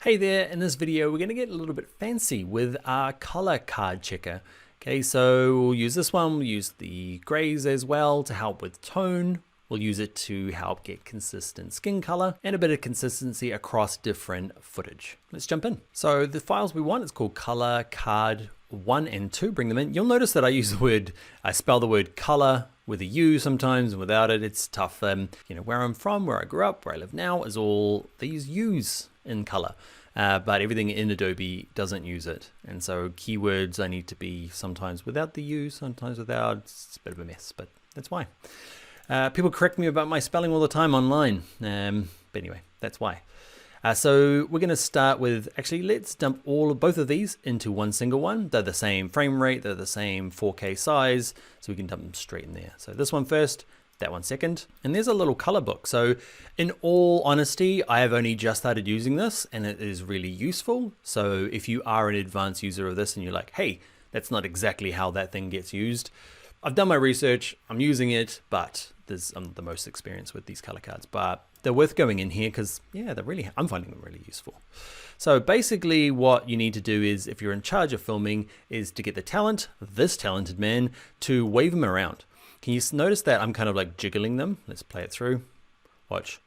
Hey there, in this video we're going to get a little bit fancy with our color card checker. Okay, so we'll use this one, we'll use the grays as well to help with tone. We'll use it to help get consistent skin color and a bit of consistency across different footage. Let's jump in. So the files we want, it's called color card 1 and 2, bring them in. You'll notice that I spell the word color with a U sometimes, and without it, it's tough. You know, where I'm from, where I grew up, where I live now is all, they use U's in color. But everything in Adobe doesn't use it. And so keywords I need to be sometimes without the U, sometimes without. It's a bit of a mess, but that's why. People correct me about my spelling all the time online. But anyway, that's why. So we're going to start with, actually, let's dump both of these into one single one. They're the same frame rate, they're the same 4K size, so we can dump them straight in there. So this one first, that one second, and there's a little color book. So in all honesty, I have only just started using this and it is really useful. So if you are an advanced user of this and you're like, hey, that's not exactly how that thing gets used, I've done my research, I'm using it, but I'm the most experienced with these color cards, but they're worth going in here because yeah, I'm finding them really useful. So basically what you need to do is, if you're in charge of filming, is to get this talented man, to wave them around. Can you notice that I'm kind of like jiggling them? Let's play it through. Watch.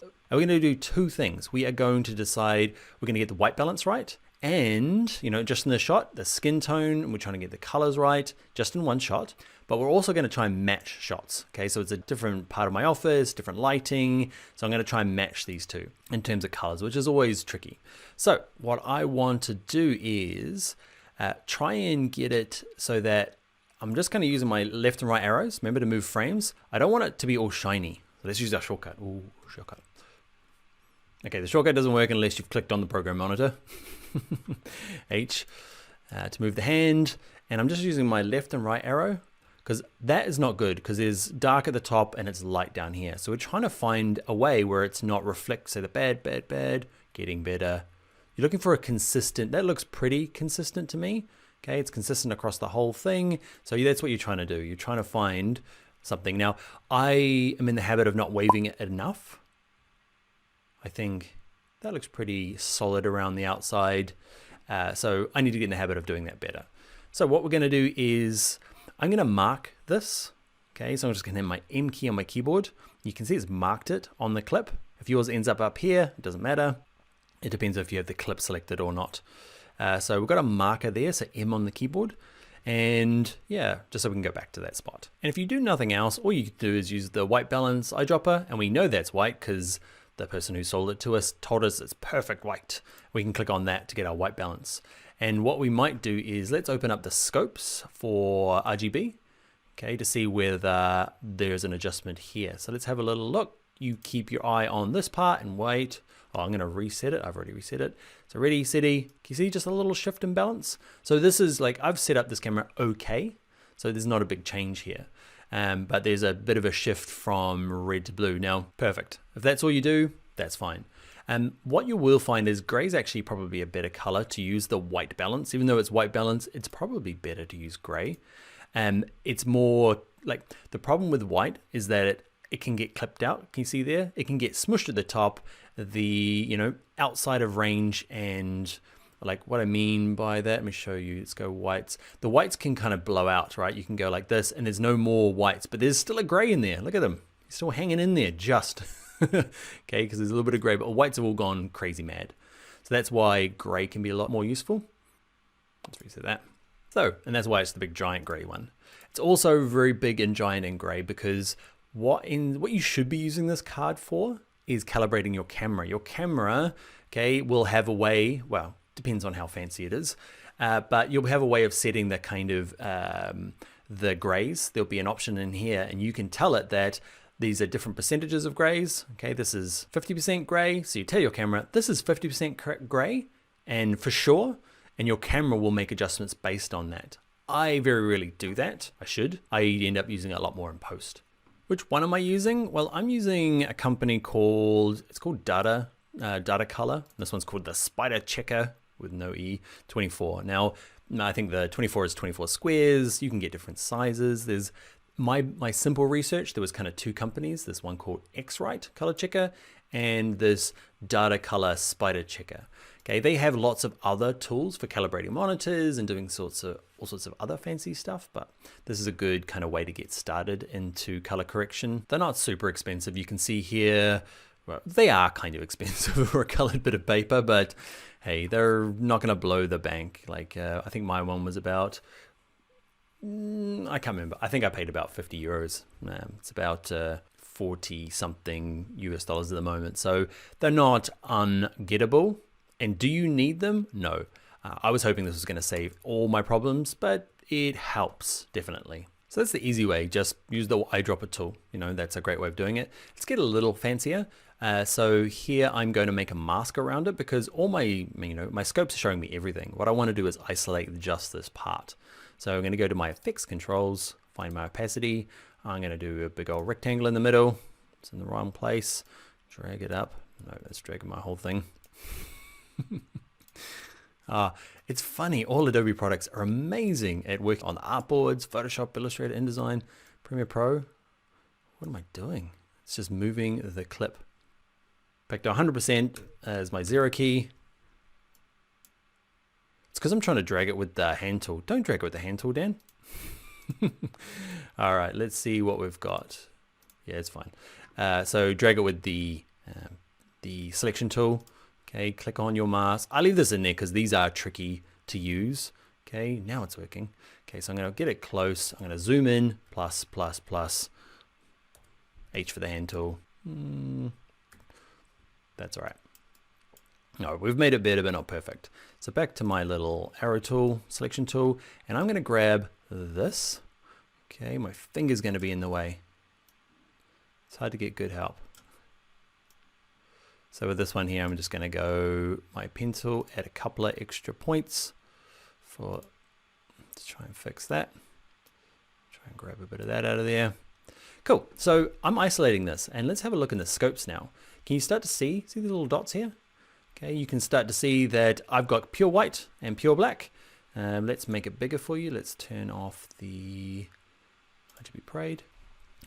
And we're going to do two things. We are going to decide, we're going to get the white balance right. And, you know, just in the shot, the skin tone, we're trying to get the colors right, just in one shot. But we're also going to try and match shots. Okay, so it's a different part of my office, different lighting. So I'm going to try and match these two in terms of colors, which is always tricky. So what I want to do is try and get it so that I'm just kind of using my left and right arrows. Remember to move frames. I don't want it to be all shiny. So let's use our shortcut. Ooh, shortcut. Okay, the shortcut doesn't work unless you've clicked on the program monitor. H to move the hand. And I'm just using my left and right arrow because that is not good because there's dark at the top and it's light down here. So we're trying to find a way where it's not reflect. So the bad, getting better. You're looking for a consistent, that looks pretty consistent to me. Okay, it's consistent across the whole thing. So that's what you're trying to do. You're trying to find something. Now, I am in the habit of not waving it enough. I think that looks pretty solid around the outside. So I need to get in the habit of doing that better. So what we're going to do is I'm going to mark this. Okay, so I'm just going to hit my M key on my keyboard. You can see it's marked it on the clip. If yours ends up here, it doesn't matter. It depends if you have the clip selected or not. So we've got a marker there, so M on the keyboard, and yeah, just so we can go back to that spot. And if you do nothing else, all you can do is use the white balance eyedropper, and we know that's white because the person who sold it to us told us it's perfect white. We can click on that to get our white balance. And what we might do is let's open up the scopes for RGB, okay, to see whether there's an adjustment here. So let's have a little look. You keep your eye on this part and wait. Oh, I'm going to reset it. I've already reset it. So ready, steady. Can you see just a little shift in balance? So this is like, I've set up this camera okay. So there's not a big change here. But there's a bit of a shift from red to blue. Now, perfect. If that's all you do, that's fine. What you will find is gray is actually probably a better color to use the white balance. Even though it's white balance, it's probably better to use gray. It's more like, the problem with white is that it can get clipped out. Can you see there? It can get smushed at the top, outside of range. And like what I mean by that, let me show you. Let's go whites. The whites can kind of blow out, right? You can go like this and there's no more whites, but there's still a gray in there. Look at them. He's still hanging in there just. Okay, because there's a little bit of gray, but whites have all gone crazy mad. So that's why gray can be a lot more useful. Let's reset that. So, and that's why it's the big giant gray one. It's also very big and giant and gray because what you should be using this card for is calibrating your camera. Your camera, okay, will have a way, well, depends on how fancy it is, but you'll have a way of setting the kind of the grays. There'll be an option in here and you can tell it that these are different percentages of grays. Okay, this is 50% gray. So you tell your camera, this is 50% gray, and for sure, and your camera will make adjustments based on that. I very rarely do that. I should. I end up using it a lot more in post. Which one am I using? Well, I'm using a company called Data Color. This one's called the Spider Checker with no E, 24. Now, I think the 24 is 24 squares. You can get different sizes. my simple research, there was kind of two companies, this one called Xrite Color Checker and this Data Color Spider Checker. Okay, they have lots of other tools for calibrating monitors and doing all sorts of other fancy stuff, but this is a good kind of way to get started into color correction. They're not super expensive. You can see here, well, they are kind of expensive for a colored bit of paper, but hey, they're not going to blow the bank. Like I think my one was about, I can't remember. I think I paid about 50 euros. It's about 40 something US dollars at the moment. So they're not ungettable. And do you need them? No. I was hoping this was going to save all my problems, but it helps definitely. So that's the easy way. Just use the eyedropper tool. You know, that's a great way of doing it. Let's get a little fancier. So here I'm going to make a mask around it because all my, my scopes are showing me everything. What I want to do is isolate just this part. So I'm going to go to my effects controls, find my opacity. I'm going to do a big old rectangle in the middle. It's in the wrong place. Drag it up. No, that's dragging my whole thing. It's funny, all Adobe products are amazing at working on the artboards, Photoshop, Illustrator, InDesign, Premiere Pro. What am I doing? It's just moving the clip back to 100% as my 0 key. It's because I'm trying to drag it with the hand tool. Don't drag it with the hand tool, Dan. All right, let's see what we've got. Yeah, it's fine. So drag it with the selection tool. Okay, click on your mask. I leave this in there because these are tricky to use. Okay, now it's working. Okay, so I'm going to get it close. I'm going to zoom in, plus, H for the hand tool. That's all right. No, we've made it better, but not perfect. So back to my little arrow tool, selection tool, and I'm going to grab this. Okay, my finger's going to be in the way. It's hard to get good help. So with this one here, I'm just going to go my pencil, add a couple of extra points to try and fix that. Try and grab a bit of that out of there. Cool. So I'm isolating this, and let's have a look in the scopes now. Can you start to see the little dots here? Okay, you can start to see that I've got pure white and pure black. Let's make it bigger for you. Let's turn off the RGB parade.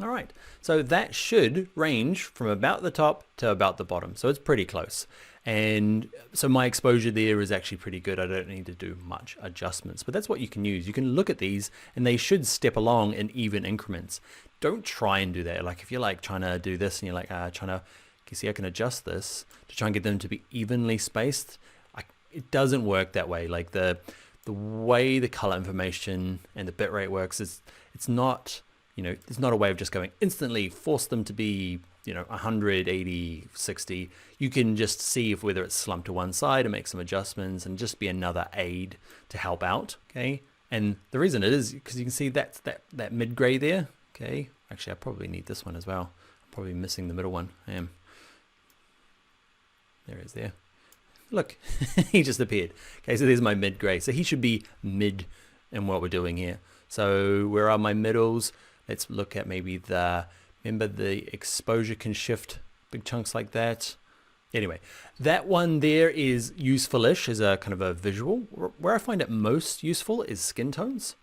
All right, so that should range from about the top to about the bottom. So it's pretty close. And so my exposure there is actually pretty good. I don't need to do much adjustments, but that's what you can use. You can look at these and they should step along in even increments. Don't try and do that. Like if you're like trying to do this and you're like you see I can adjust this to try and get them to be evenly spaced. It doesn't work that way. Like the way the color information and the bitrate works is it's not, it's not a way of just going instantly force them to be, 180, 60. You can just see if whether it's slumped to one side and make some adjustments and just be another aid to help out. Okay. And the reason it is because you can see that's that mid gray there. Okay. Actually, I probably need this one as well. I'm probably missing the middle one. I am. There he is there. Look, he just appeared. Okay. So there's my mid gray. So he should be mid in what we're doing here. So where are my middles? Let's look at maybe remember the exposure can shift big chunks like that. Anyway, that one there is useful-ish as a kind of a visual. Where I find it most useful is skin tones.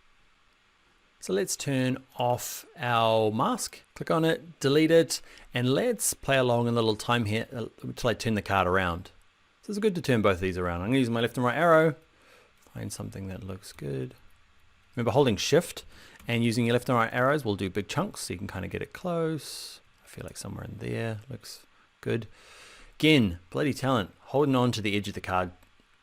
So let's turn off our mask, click on it, delete it, and let's play along a little time here until I turn the card around. So it's good to turn both of these around. I'm gonna use my left and right arrow, find something that looks good. Remember holding shift and using your left and right arrows will do big chunks so you can kind of get it close. I feel like somewhere in there looks good. Again, bloody talent, holding on to the edge of the card,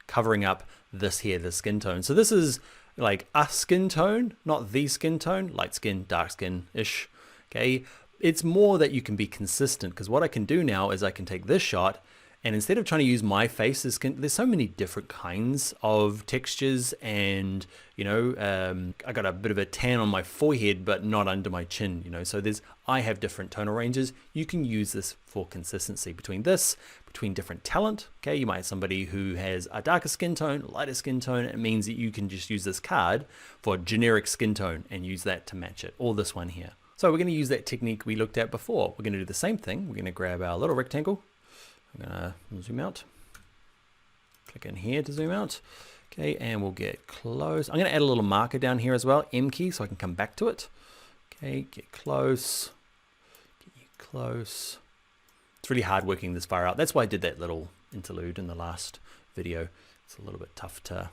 covering up this here, the skin tone. So this is like a skin tone, not the skin tone, light skin, dark skin-ish, okay? It's more that you can be consistent because what I can do now is I can take this shot and instead of trying to use my face as skin, there's so many different kinds of textures and, I got a bit of a tan on my forehead, but not under my chin, so I have different tonal ranges. You can use this for consistency between different talent. Okay, you might have somebody who has a darker skin tone, lighter skin tone. It means that you can just use this card for generic skin tone and use that to match it, or this one here. So we're going to use that technique we looked at before. We're going to do the same thing. We're going to grab our little rectangle. I'm gonna zoom out, click in here to zoom out. Okay, and we'll get close. I'm gonna add a little marker down here as well, M key, so I can come back to it. Okay, get close, get you close. It's really hard working this far out. That's why I did that little interlude in the last video. It's a little bit tough to...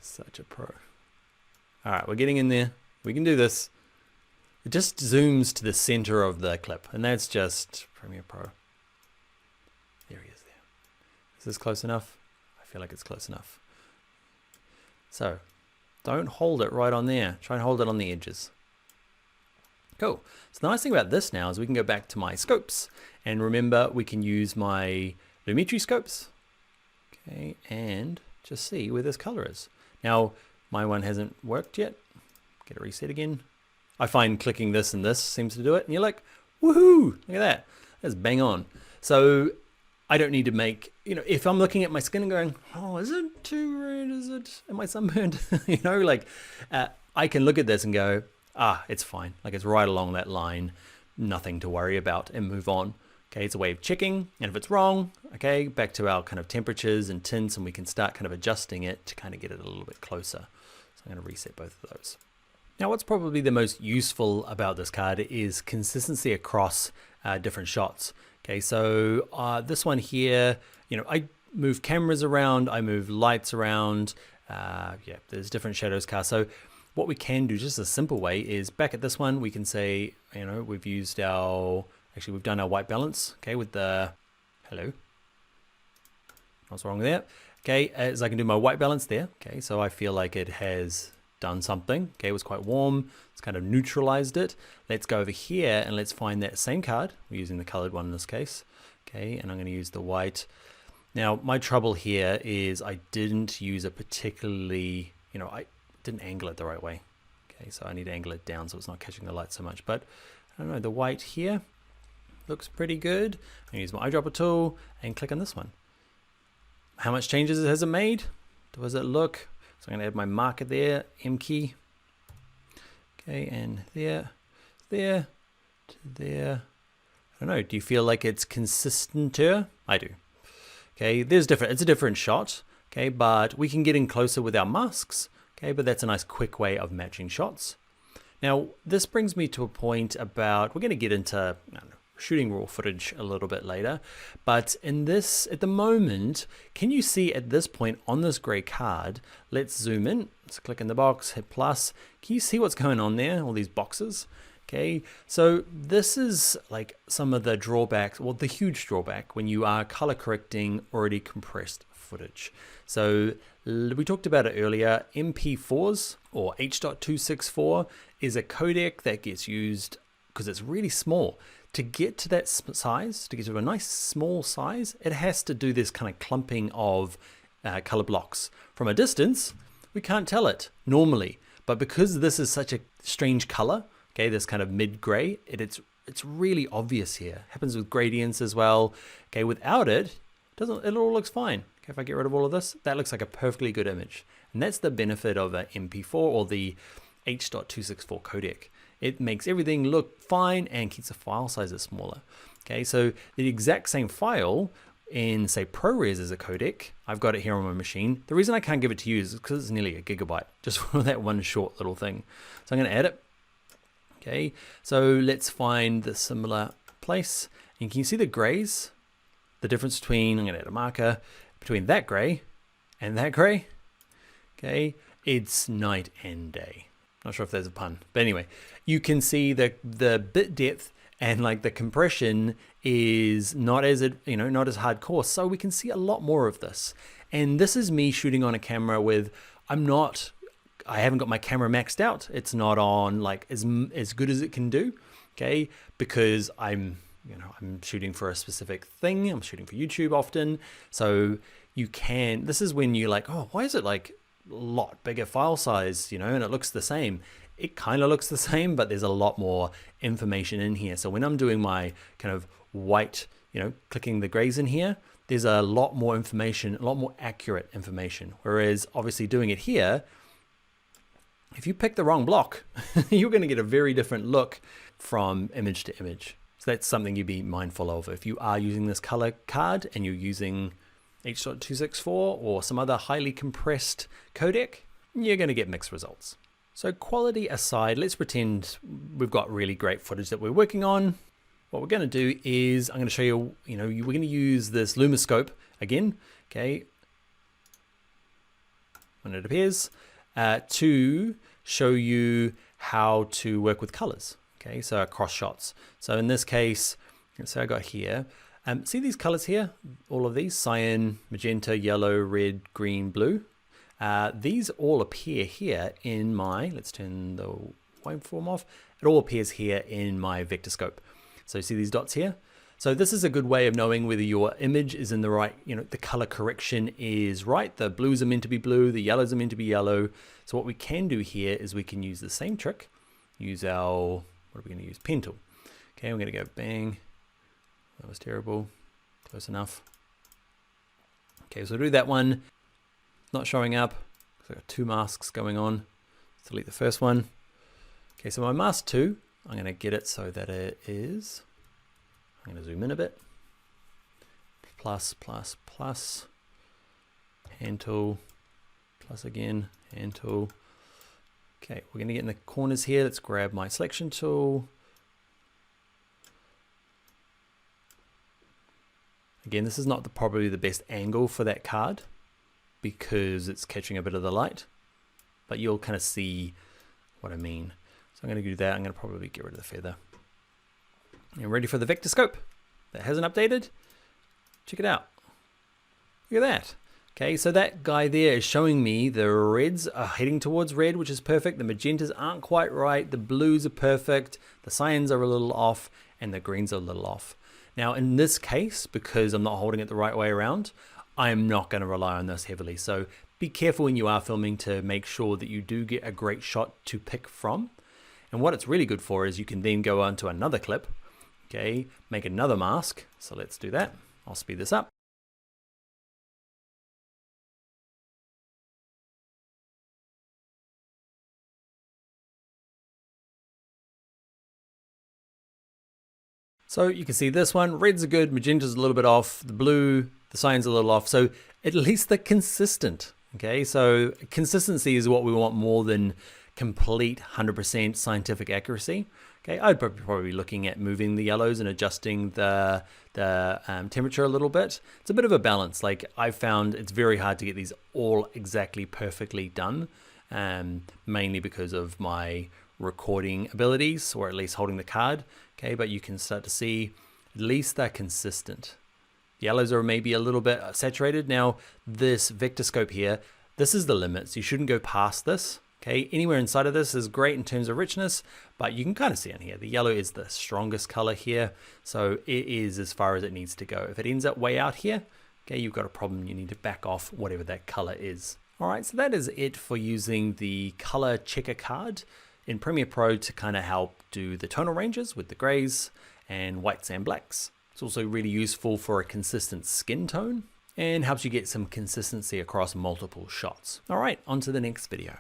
Such a pro. All right, we're getting in there. We can do this. It just zooms to the center of the clip, and that's just Premiere Pro. There he is there. Is this close enough? I feel like it's close enough. So don't hold it right on there. Try and hold it on the edges. Cool. So the nice thing about this now is we can go back to my scopes, and remember we can use my Lumetri scopes. Okay, and just see where this color is. Now, my one hasn't worked yet. Get a reset again. I find clicking this and this seems to do it, and you're like, woohoo, look at that. That's bang on. So I don't need to make, you know, if I'm looking at my skin and going, oh, is it too red? Is it, am I sunburned? You know, like I can look at this and go, it's fine. Like it's right along that line, nothing to worry about, and move on. Okay, it's a way of checking, and if it's wrong, okay, back to our kind of temperatures and tints, and we can start kind of adjusting it to kind of get it a little bit closer. So I'm going to reset both of those. Now, what's probably the most useful about this card is consistency across different shots. Okay, so this one here, you know, I move cameras around, I move lights around. Yeah, there's different shadows cast. So what we can do, just a simple way, is back at this one, we can say, you know, we've used our... Actually, we've done our white balance, okay, with the, hello, what's wrong with that? Okay, as I can do my white balance there, okay, so I feel like it has done something, okay, it was quite warm, it's kind of neutralized it. Let's go over here and let's find that same card. We're using the colored one in this case, okay, and I'm going to use the white. Now, my trouble here is I didn't use a particularly, you know, I didn't angle it the right way, okay, so I need to angle it down so it's not catching the light so much, but I don't know, the white here looks pretty good. I'm gonna use my eyedropper tool and click on this one. How much changes has it made? Does it look? So I'm gonna add my marker there, M key. Okay, and there, there, to there. I don't know, do you feel like it's consistenter? I do. Okay, there's different, it's a different shot, okay, but we can get in closer with our masks, okay, but that's a nice quick way of matching shots. Now, this brings me to a point about, we're gonna get into, I don't know, shooting raw footage a little bit later, but in this, at the moment, can you see at this point on this gray card, let's zoom in, let's click in the box, hit plus, can you see what's going on there, all these boxes? Okay, so this is like some of the drawbacks, well, the huge drawback when you are color correcting already compressed footage. So we talked about it earlier, MP4s or H.264 is a codec that gets used because it's really small. To get to that size, to get to a nice small size, it has to do this kind of clumping of color blocks. From a distance, we can't tell it normally, but because this is such a strange color, okay, this kind of mid-gray, it's really obvious here. Happens with gradients as well. Okay, without it, it all looks fine. Okay, if I get rid of all of this, that looks like a perfectly good image. And that's the benefit of an MP4 or the H.264 codec. It makes everything look fine and keeps the file sizes smaller. Okay, so the exact same file in, say, ProRes as a codec, I've got it here on my machine. The reason I can't give it to you is because it's nearly a gigabyte, just for that one short little thing. So I'm going to add it. Okay, so let's find the similar place. And can you see the grays? The difference between, I'm going to add a marker, between that gray and that gray. Okay, it's night and day. Not sure if there's a pun, but anyway, you can see the bit depth and like the compression is not as, not as hardcore. So we can see a lot more of this. And this is me shooting on a camera with, I haven't got my camera maxed out. It's not on like as good as it can do. Okay. Because I'm shooting for a specific thing. I'm shooting for YouTube often. So this is when you're like, oh, why is it like lot bigger file size, and it looks the same. It kind of looks the same, but there's a lot more information in here. So when I'm doing my kind of white, clicking the grays in here, there's a lot more information, a lot more accurate information. Whereas obviously doing it here, if you pick the wrong block, you're going to get a very different look from image to image. So that's something you'd be mindful of if you are using this color card and you're using H.264 or some other highly compressed codec, you're going to get mixed results. So quality aside, let's pretend we've got really great footage that we're working on. What we're going to do is I'm going to show you, we're going to use this LumaScope again, okay, when it appears, to show you how to work with colors, okay, so across shots. So in this case, so I got here, see these colors here, all of these, cyan, magenta, yellow, red, green, blue. These all appear here in my, let's turn the waveform off, it all appears here in my vector scope. So you see these dots here? So this is a good way of knowing whether your image is in the right, the color correction is right. The blues are meant to be blue, the yellows are meant to be yellow. So what we can do here is we can use the same trick, use our, what are we going to use? Pen tool. Okay, we're going to go bang. That was terrible. Close enough. Okay, so we'll do that one. Not showing up. So I've got two masks going on. Let's delete the first one. Okay, so my mask 2, I'm going to get it so that it is, I'm going to zoom in a bit. Plus, plus, plus. Hand tool. Plus again. Hand tool. Okay, we're going to get in the corners here. Let's grab my selection tool. Again, this is not probably the best angle for that card because it's catching a bit of the light, but you'll kind of see what I mean. So I'm going to do that. I'm going to probably get rid of the feather. And ready for the vector scope that hasn't updated. Check it out. Look at that. Okay, so that guy there is showing me the reds are heading towards red, which is perfect. The magentas aren't quite right. The blues are perfect. The cyans are a little off and the greens are a little off. Now in this case, because I'm not holding it the right way around, I'm not going to rely on this heavily. So be careful when you are filming to make sure that you do get a great shot to pick from. And what it's really good for is you can then go on to another clip, okay, make another mask. So let's do that. I'll speed this up. So you can see this one, reds are good, magenta's a little bit off, the blue, the cyan's a little off. So at least they're consistent, okay? So consistency is what we want more than complete 100% scientific accuracy. Okay, I'd probably be looking at moving the yellows and adjusting the temperature a little bit. It's a bit of a balance. Like I've found it's very hard to get these all exactly perfectly done, mainly because of my recording abilities, or at least holding the card. Okay, but you can start to see at least they're consistent. The yellows are maybe a little bit saturated. Now this vector scope here, this is the limits. You shouldn't go past this. Okay, anywhere inside of this is great in terms of richness, but you can kind of see on here, the yellow is the strongest color here. So it is as far as it needs to go. If it ends up way out here, okay, you've got a problem. You need to back off whatever that color is. All right, so that is it for using the color checker card in Premiere Pro to kind of help do the tonal ranges with the grays and whites and blacks. It's also really useful for a consistent skin tone and helps you get some consistency across multiple shots. All right, on to the next video.